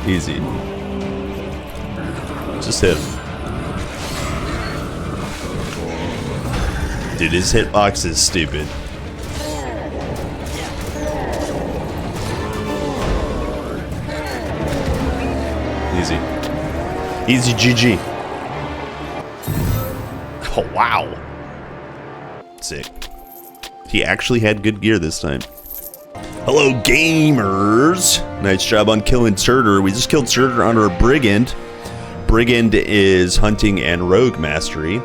Easy. Just hit him. Dude, his hitbox is stupid. Easy. Easy GG. Oh, wow. Sick. He actually had good gear this time. Hello, gamers. Nice job on killing Surtur. We just killed Surtur under a Brigand. Brigand is hunting and rogue mastery.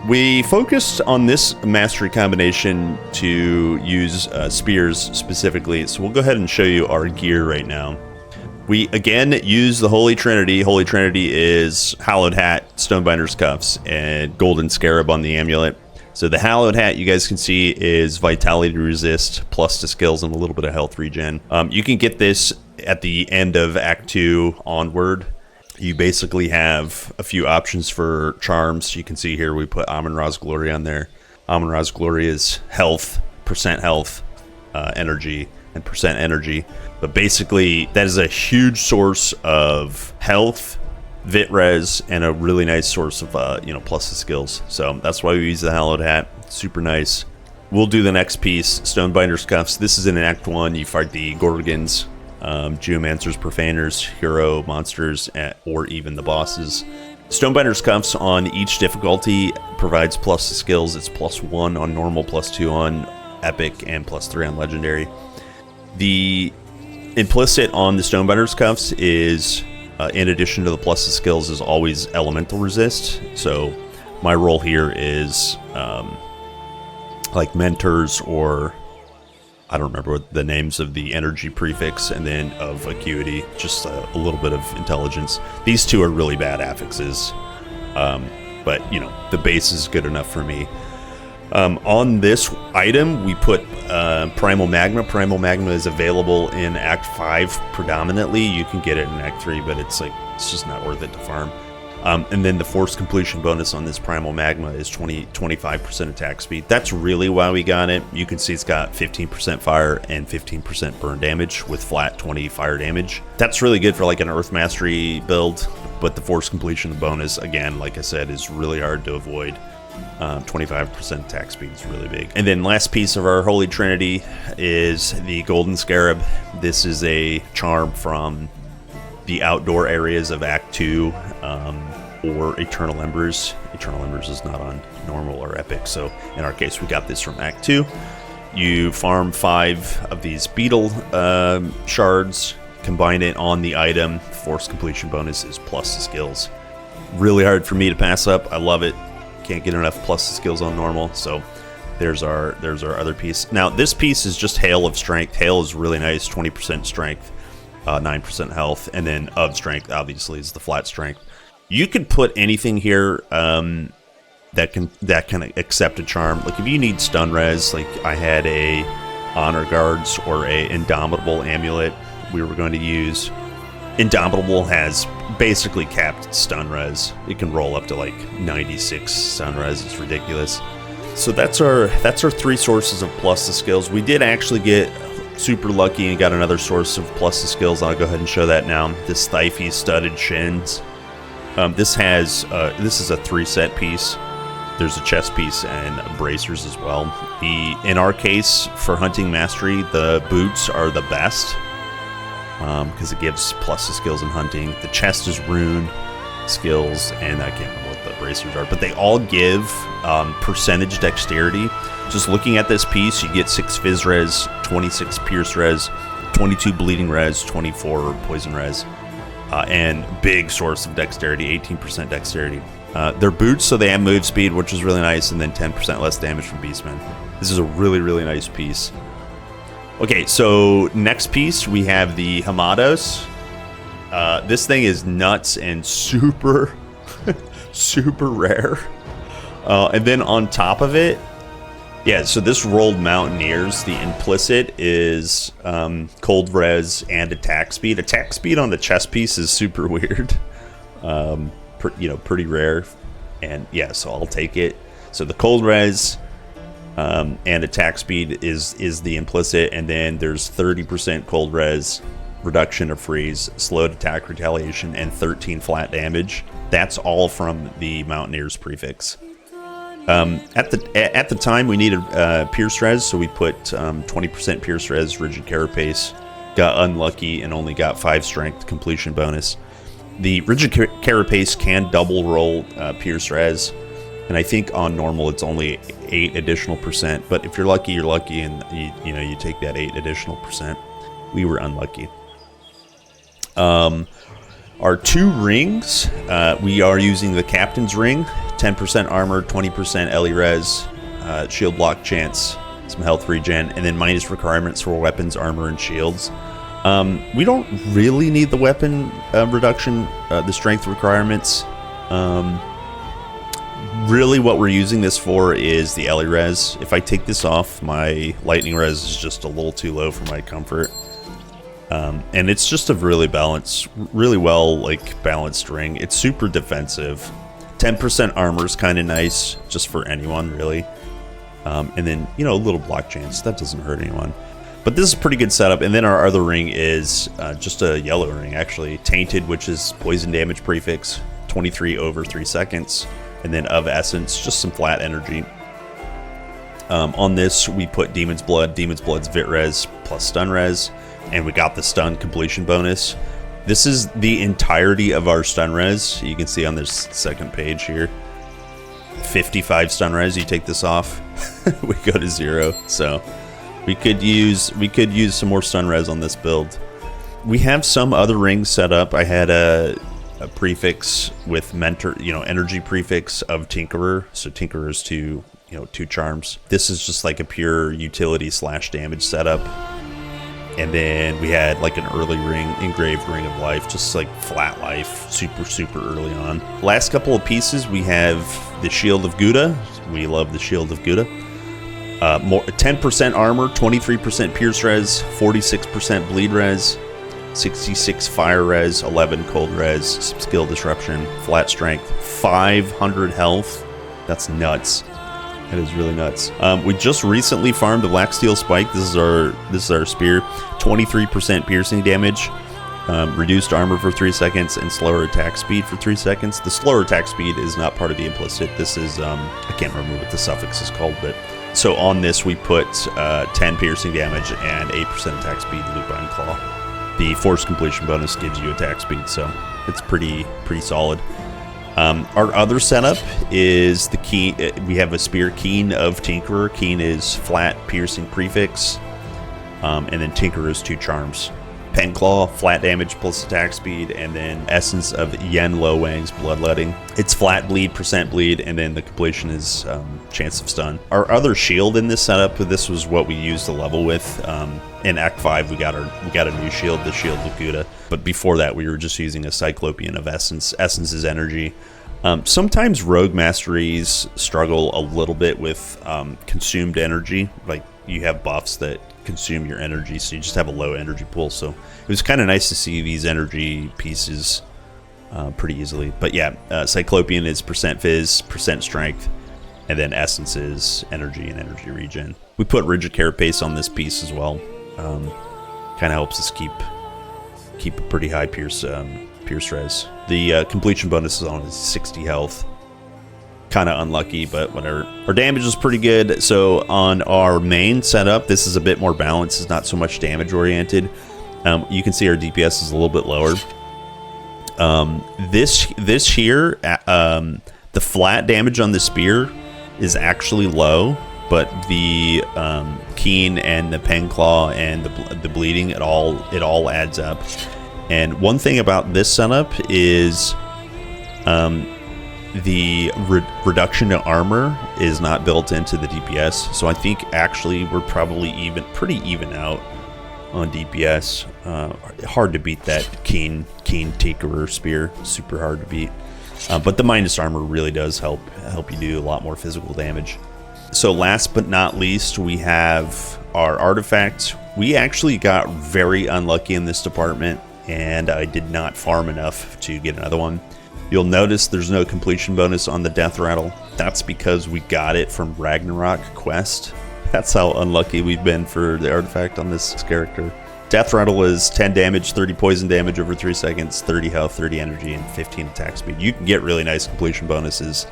We focused on this mastery combination to use spears specifically, so we'll go ahead and show you our gear right now. We again use the Holy Trinity. Holy Trinity is Hallowed Hat, Stonebinder's Cuffs, and Golden Scarab on the amulet. So the Hallowed Hat, you guys can see, is Vitality Resist, plus to skills and a little bit of health regen. You can get this at the end of Act 2 onward. You basically have a few options for charms. You can see here we put Amun-Ra's Glory on there. Amun-Ra's Glory is health, percent health, energy, and percent energy. But basically, that is a huge source of health, vit res, and a really nice source of plus the skills. So that's why we use the Hallowed Hat. Super nice. We'll do the next piece, Stonebinder's Cuffs. This is in Act 1. You fight the Gorgons, Geomancers, Profaners, Hero Monsters, or even the bosses. Stonebinder's Cuffs on each difficulty provides plus the skills. It's +1 on normal, +2 on epic, and +3 on legendary. The implicit on the Stonebinder's Cuffs is, in addition to the plus the skills, is always elemental resist. So my role here is like mentors, or I don't remember what the names of the energy prefix, and then of acuity, just a little bit of intelligence. These two are really bad affixes, but the base is good enough for me. On this item, we put Primal Magma. Primal Magma is available in Act 5 predominantly. You can get it in Act 3, but it's just not worth it to farm. And then the Force Completion bonus on this Primal Magma is 25% attack speed. That's really why we got it. You can see it's got 15% fire and 15% burn damage with flat 20 fire damage. That's really good for like an Earth Mastery build, but the Force Completion bonus, again, like I said, is really hard to avoid. 25% attack speed is really big. And then last piece of our Holy Trinity is the Golden Scarab. This is a charm from the outdoor areas of Act 2, or Eternal Embers. Eternal Embers is not on normal or epic, so in our case we got this from Act 2. You farm 5 of these beetle shards, combine it on the item. Force Completion bonus is plus the skills. Really hard for me to pass up. I love it. Can't get enough plus the skills on normal, so there's our other piece. Now this piece is just Hail of Strength. Hail is really nice, 20% strength, 9% health, and then of strength obviously is the flat strength. You could put anything here that can accept a charm. Like if you need stun res, like I had a Honor Guards or a Indomitable amulet we were going to use. Indomitable has basically capped stun res. It can roll up to like 96 stun res. It's ridiculous. So that's our 3 sources of plus the skills. We did actually get super lucky and got another source of plus the skills. I'll go ahead and show that now. This Thiphe Studded Shins. This is a 3-set piece. There's a chest piece and bracers as well. In our case, for hunting mastery, the boots are the best, because it gives plus the skills in hunting. The chest is rune skills, and I can't remember what the bracers are, but they all give percentage dexterity. Just looking at this piece, you get 6 Fizz res, 26 Pierce res, 22 Bleeding res, 24 Poison res, and big source of dexterity, 18% dexterity. They're boots, so they have move speed, which is really nice, and then 10% less damage from Beastmen. This is a really, really nice piece. Okay, so next piece, we have the Hamados. This thing is nuts and super, super rare. And then on top of it, yeah, so this Rolled Mountaineers, the implicit is cold res and attack speed. Attack speed on the chest piece is super weird. Pretty rare. And yeah, so I'll take it. So the cold res and attack speed is the implicit, and then there's 30% cold res reduction of freeze, slowed attack retaliation, and 13 flat damage. That's all from the Mountaineer's prefix. At the time, we needed Pierce Res, so we put 20% Pierce Res, Rigid Carapace. Got unlucky and only got 5 Strength completion bonus. The Rigid Carapace can double roll Pierce Res, and I think on normal it's only 8 additional percent. But if you're lucky, and you take that 8 additional percent. We were unlucky. Our 2 rings, we are using the Captain's Ring, 10% armor, 20% Ellie Res, shield block chance, some health regen, and then minus requirements for weapons, armor, and shields. We don't really need the weapon reduction, the strength requirements. Really what we're using this for is the Ellie Res. If I take this off, my lightning res is just a little too low for my comfort. And it's just a really well balanced ring. It's super defensive. 10% armor is kind of nice, just for anyone really. And then, a little block chance. That doesn't hurt anyone. But this is a pretty good setup. And then our other ring is just a yellow ring, actually. Tainted, which is poison damage prefix, 23 over 3 seconds. And then of Essence, just some flat energy. On this, we put Demon's Blood. Demon's Blood's Vit Res plus Stun Res. And we got the stun completion bonus. This is the entirety of our stun res. You can see on this second page here. 55 stun res. You take this off, we go to 0. So we could use some more stun res on this build. We have some other rings set up. I had a prefix with mentor, energy prefix of Tinkerer. So Tinkerer is 2 charms. This is just like a pure utility / damage setup. And then we had like an early ring, engraved Ring of Life, just like flat life, super early on. Last couple of pieces, we have the Shield of Gouda. We love the Shield of Gouda. 10% armor, 23% Pierce Res, 46% Bleed Res, 66 Fire Res, 11 Cold Res, Skill Disruption, flat strength, 500 health. That's nuts. That is really nuts. We just recently farmed the Black Steel Spike. This is our spear. 23% piercing damage, reduced armor for 3 seconds, and slower attack speed for 3 seconds. The slower attack speed is not part of the implicit. This is I can't remember what the suffix is called, but so on this we put 10 piercing damage and 8% attack speed. Lupine Claw. The force completion bonus gives you attack speed, so it's pretty solid. Our other setup is the key. We have a spear Keen of Tinkerer. Keen is flat piercing prefix, and then Tinkerer is 2 charms. Penclaw, flat damage plus attack speed, and then Essence of Yen Lo Wang's Bloodletting. It's flat bleed, percent bleed, and then the completion is chance of stun. Our other shield in this setup, this was what we used to level with. In Act 5, we got a new shield, the Shield of Gouda. But before that, we were just using a Cyclopean of Essence. Essence is energy. Sometimes rogue masteries struggle a little bit with consumed energy. Like you have buffs that consume your energy, so you just have a low energy pool. So it was kind of nice to see these energy pieces pretty easily. But yeah, Cyclopean is percent fizz, percent strength, and then Essence is energy and energy regen. We put Rigid Carapace on this piece as well. Kind of helps us keep a pretty high pierce res. The completion bonus is on 60 health. Kind of unlucky, but whatever. Our damage is pretty good. So on our main setup, this is a bit more balanced. It's not so much damage oriented. You can see our DPS is a little bit lower. This here, the flat damage on the spear is actually low, but the Keen and the Penclaw and the bleeding, it all adds up. And one thing about this setup is the reduction to armor is not built into the DPS. So I think actually we're probably pretty even out on DPS. Hard to beat that Keen Tinkerer spear. Super hard to beat. But the minus armor really does help you do a lot more physical damage. So last but not least, we have our artifact. We actually got very unlucky in this department, and I did not farm enough to get another one. You'll notice there's no completion bonus on the Death Rattle. That's because we got it from Ragnarok quest. That's how unlucky we've been for the artifact on this character. Death Rattle is 10 damage, 30 poison damage over 3 seconds, 30 health, 30 energy, and 15 attack speed. You can get really nice completion bonuses.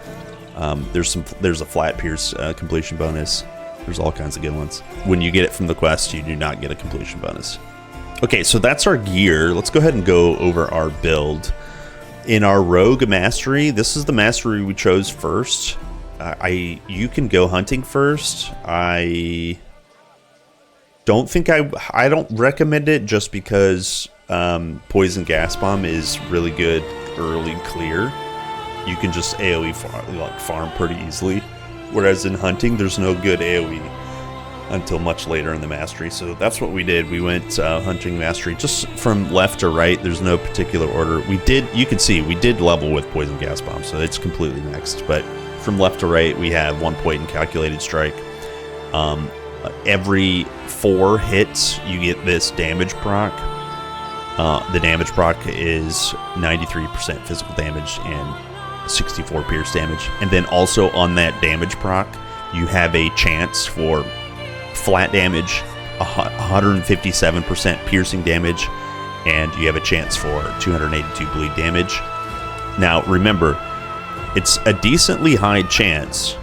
There's a flat pierce completion bonus. There's all kinds of good ones. When you get it from the quest, you do not get a completion bonus. Okay, so that's our gear. Let's go ahead and go over our build. In our Rogue Mastery, this is the mastery we chose first. You can go hunting first. I don't think I don't recommend it just because Poison Gas Bomb is really good early clear. You can just AoE farm pretty easily. Whereas in hunting, there's no good AoE until much later in the mastery. So that's what we did. We went hunting mastery just from left to right. There's no particular order. You can see we did level with Poison Gas Bomb, so it's completely next. But from left to right, we have 1 point in calculated strike. Every 4 hits, you get this damage proc. The damage proc is 93% physical damage and 64 pierce damage. And then also on that damage proc, you have a chance for flat damage, 157% piercing damage, and you have a chance for 282 bleed damage. Now remember, it's a decently high chance.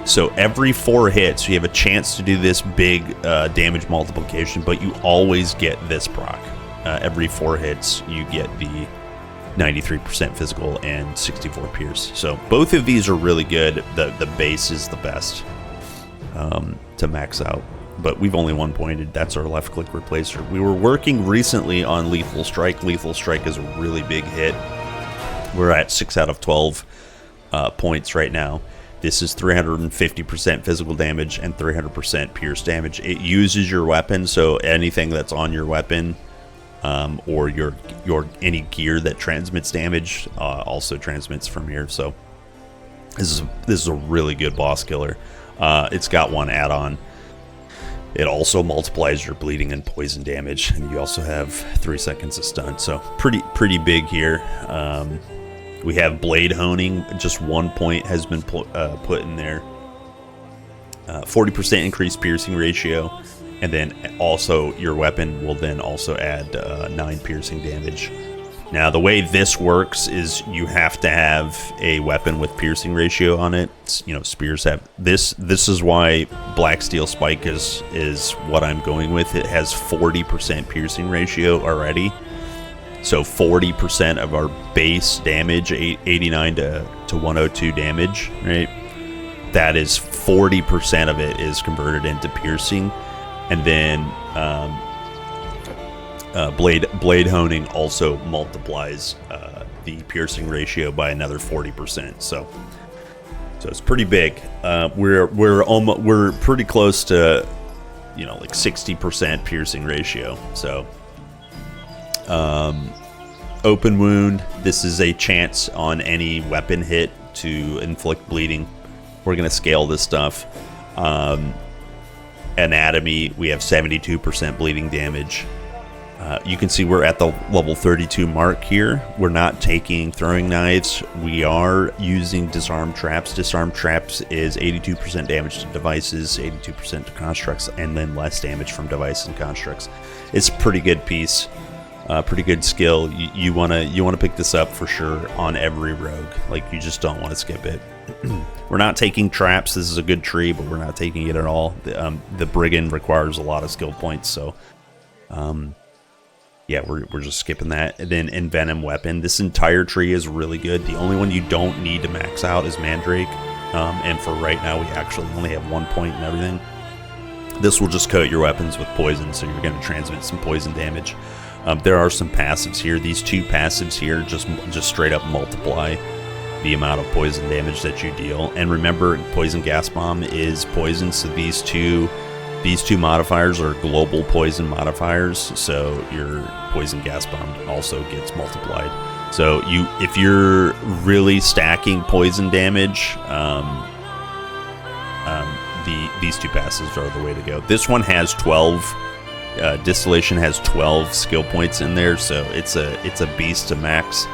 So every 4 hits, you have a chance to do this big damage multiplication, but you always get this proc. Every 4 hits, you get the 93% physical and 64 pierce. So both of these are really good. The base is the best to max out. But we've only 1 pointed. That's our left click replacer. We were working recently on Lethal Strike. Lethal Strike is a really big hit. We're at 6 out of 12 points right now. This is 350% physical damage and 300% pierce damage. It uses your weapon, so anything that's on your weapon or your any gear that transmits damage also transmits from here. So this is a really good boss killer. It's got one add-on. It also multiplies your bleeding and poison damage, and you also have 3 seconds of stun. So pretty big here. We have blade honing. Just 1 point has been put in there. 40% increased piercing ratio, and then also your weapon will then also add 9 piercing damage. Now the way this works is you have to have a weapon with piercing ratio on it. Spears have this. This is why Black Steel Spike is what I'm going with. It has 40% piercing ratio already. So 40% of our base damage, 89 to 102 damage, right? That is 40% of it is converted into piercing, and then blade honing also multiplies the piercing ratio by another 40%. So it's pretty big. We're pretty close to like 60% piercing ratio. So. Open wound. This is a chance on any weapon hit to inflict bleeding. We're going to scale this stuff. Anatomy, we have 72% bleeding damage. You can see we're at the level 32 mark here. We're not taking throwing knives. We are using disarm traps. Disarm traps is 82% damage to devices, 82% to constructs, and then less damage from devices and constructs. It's a pretty good piece. Pretty good skill. You wanna pick this up for sure on every rogue. Like, you just don't want to skip it. We're not taking traps. This is a good tree, but we're not taking it at all. The Brigand requires a lot of skill points, so yeah, we're just skipping that. And then Envenom Weapon. This entire tree is really good. The only one you don't need to max out is Mandrake, and for right now we actually only have 1 point and everything. This will just coat your weapons with poison, so you're going to transmit some poison damage. There are some passives here. These 2 passives here just straight up multiply the amount of poison damage that you deal. And remember, Poison Gas Bomb is poison, so these two modifiers are global poison modifiers. So your Poison Gas Bomb also gets multiplied. So if you're really stacking poison damage, these 2 passives are the way to go. This one has 12. Distillation has 12 skill points in there, so it's a beast to max.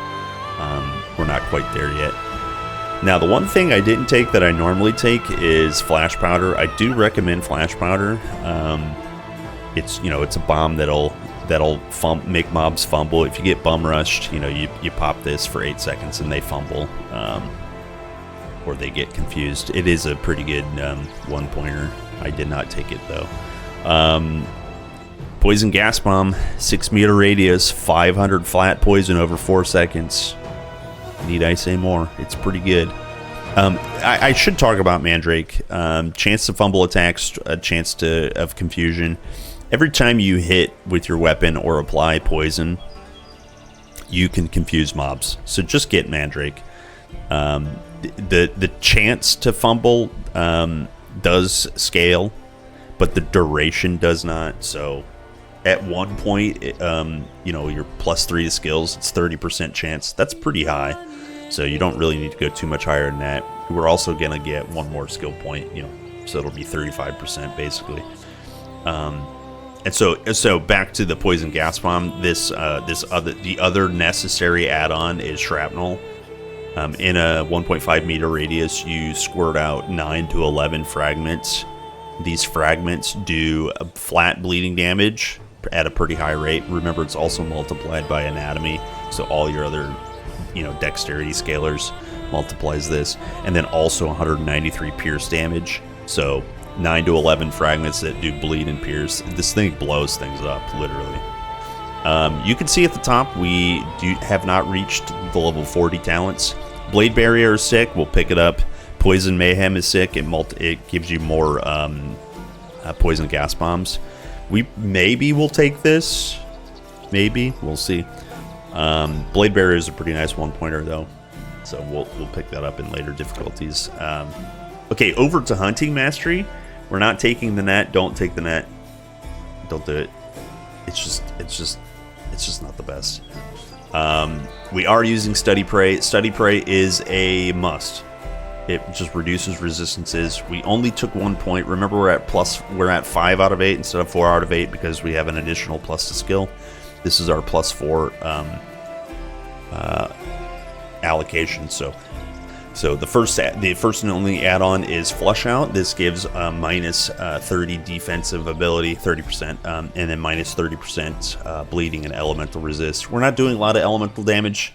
We're not quite there yet. Now, the one thing I didn't take that I normally take is Flash Powder. I do recommend Flash Powder. it's it's a bomb that'll make mobs fumble. If you get bum rushed, you pop this for 8 seconds and they fumble, or they get confused. It is a pretty good one pointer. I did not take it though. Poison gas bomb, 6 meter radius, 500 flat poison over 4 seconds. Need I say more? It's pretty good. I should talk about Mandrake. Chance to fumble attacks, a chance of confusion. Every time you hit with your weapon or apply poison, you can confuse mobs. So just get Mandrake. The chance to fumble does scale, but the duration does not. So at one point, you're +3 to skills. It's 30% chance. That's pretty high. So you don't really need to go too much higher than that. We're also gonna get one more skill point, so it'll be 35% basically. And so back to the poison gas bomb. The other necessary add-on is shrapnel. In a 1.5 meter radius, you squirt out 9 to 11 fragments. These fragments do flat bleeding damage at a pretty high rate. Remember, it's also multiplied by anatomy, so all your other dexterity scalars multiplies this, and then also 193 pierce damage. So 9 to 11 fragments that do bleed and pierce. This thing blows things up, literally. You can see at the top we have not reached the level 40 talents. Blade Barrier is sick. We'll pick it up. Poison Mayhem is sick. It gives you more poison gas bombs. Maybe we'll take this. Maybe we'll see. Blade Barrier is a pretty nice one pointer though, so we'll pick that up in later difficulties. Okay, over to Hunting Mastery. We're not taking the net. Don't take the net. Don't do it. It's just not the best. We are using Study Prey. Study Prey is a must. It just reduces resistances. We only took 1 point. Remember, we're at 5 out of 8 instead of 4 out of 8 because we have an additional plus to skill. This is our +4 allocation. So the first and only add-on is Flush Out. This gives minus 30 defensive ability, 30%, and then minus 30% bleeding and elemental resist. We're not doing a lot of elemental damage.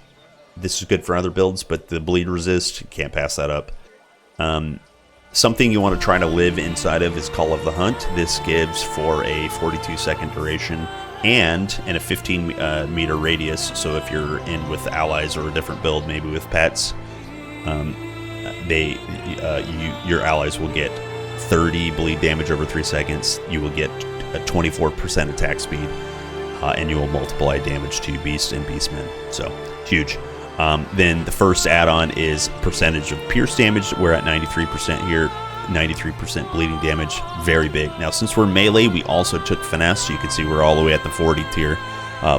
This is good for other builds, but the bleed resist, you can't pass that up. Something you want to try to live inside of is Call of the Hunt. This gives for a 42-second duration and in a 15 meter radius. So if you're in with allies or a different build, maybe with pets, your allies will get 30 bleed damage over 3 seconds. You will get a 24% attack speed, and you will multiply damage to Beast and Beastmen. So huge. Then the first add-on is percentage of pierce damage. We're at 93% here. 93% bleeding damage, very big. Now, since we're melee, we also took finesse. You can see we're all the way at the 40 tier.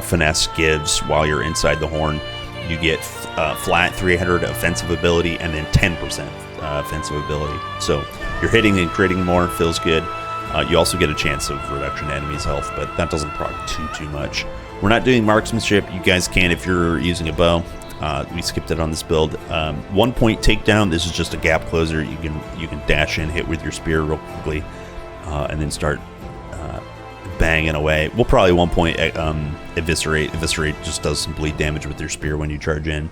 Finesse gives, while you're inside the horn, you get flat 300 offensive ability and then 10% offensive ability. So you're hitting and critting more, feels good. You also get a chance of reduction to enemies' health, but that doesn't proc too much. We're not doing marksmanship. You guys can if you're using a bow. We skipped it on this build. 1 point takedown. This is just a gap closer. You can dash in, hit with your spear real quickly, and then start banging away. We'll probably 1 point eviscerate. Eviscerate just does some bleed damage with your spear when you charge in.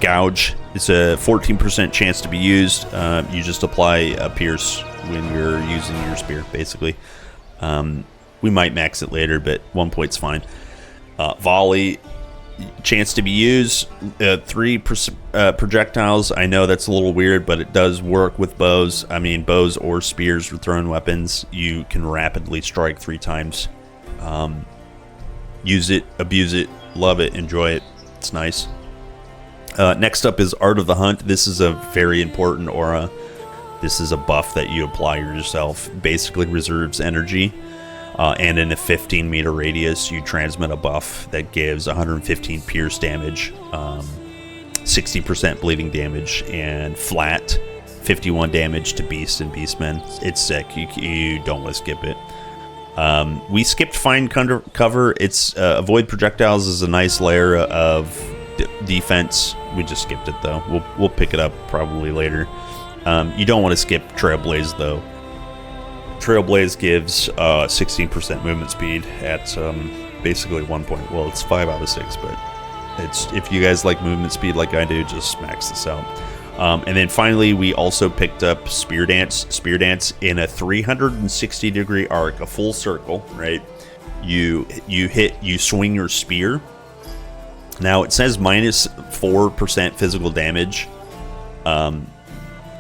Gouge. It's a 14% chance to be used. You just apply a pierce when you're using your spear, basically. We might max it later, but 1 point's fine. Volley. Chance to be used, 3 projectiles. I know that's a little weird, but it does work with bows. I mean, bows or spears with thrown weapons. You can rapidly strike 3 times. Use it, abuse it, love it, enjoy it. It's nice. Next up is Art of the Hunt. This is a very important aura. This is a buff that you apply yourself. Basically reserves energy. And in a 15 meter radius, you transmit a buff that gives 115 pierce damage, 60% bleeding damage, and flat 51 damage to Beast and Beastmen. It's sick. You don't want to skip it. We skipped Find Cover. It's avoid projectiles is a nice layer of defense. We just skipped it though. We'll pick it up probably later. You don't want to skip Trailblaze though. Trailblaze gives 16% movement speed at basically 1 point. Well, it's 5 out of 6, but it's, if you guys like movement speed like I do, just max this out. And then finally, we also picked up Spear Dance. Spear Dance in a 360-degree arc, a full circle, right? You swing your spear. Now it says minus 4% physical damage.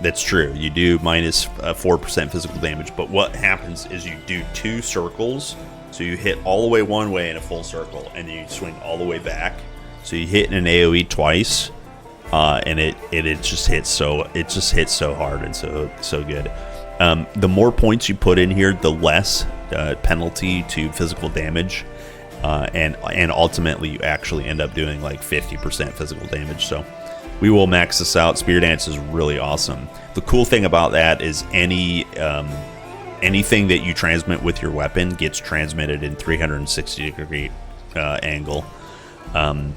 That's true. You do minus 4% physical damage. But what happens is you do 2 circles. So you hit all the way one way in a full circle, and then you swing all the way back. So you hit in an AOE twice, and it just hits so hard and so good. The more points you put in here, the less penalty to physical damage, and ultimately you actually end up doing like 50% physical damage. So we will max this out. Spear Dance is really awesome. The cool thing about that is anything that you transmit with your weapon gets transmitted in 360-degree angle.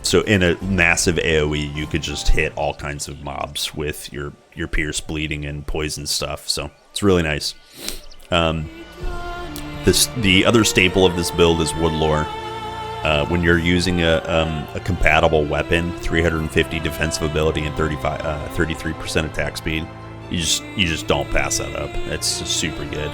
So in a massive AoE, you could just hit all kinds of mobs with your pierce, bleeding, and poison stuff. So it's really nice. The other staple of this build is Woodlore. When you're using a compatible weapon, 350 defensive ability and 33% attack speed, you just don't pass that up. It's just super good.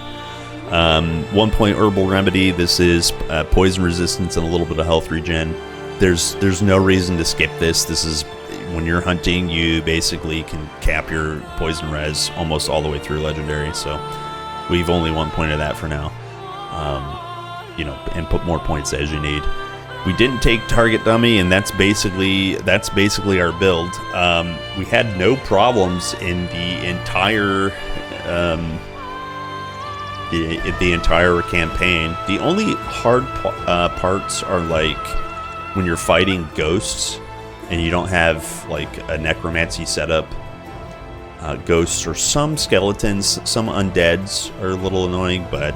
1 point herbal remedy. This is poison resistance and a little bit of health regen. There's no reason to skip this. This is when you're hunting, you basically can cap your poison res almost all the way through legendary. So we've only 1 point of that for now. And put more points as you need. We didn't take target dummy, and that's basically our build. We had no problems in the entire campaign. The only hard parts are like when you're fighting ghosts and you don't have like a necromancy setup. Ghosts or some skeletons, some undeads are a little annoying, but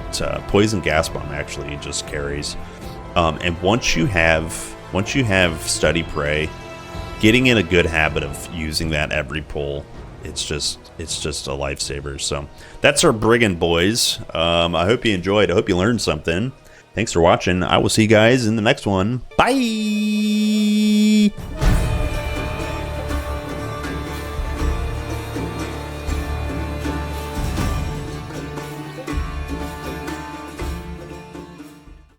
poison gas bomb actually just carries. And once you have Study Prey, getting in a good habit of using that every pull, it's just a lifesaver. So that's our Brigand, boys. I hope you enjoyed. I hope you learned something. Thanks for watching. I will see you guys in the next one. Bye.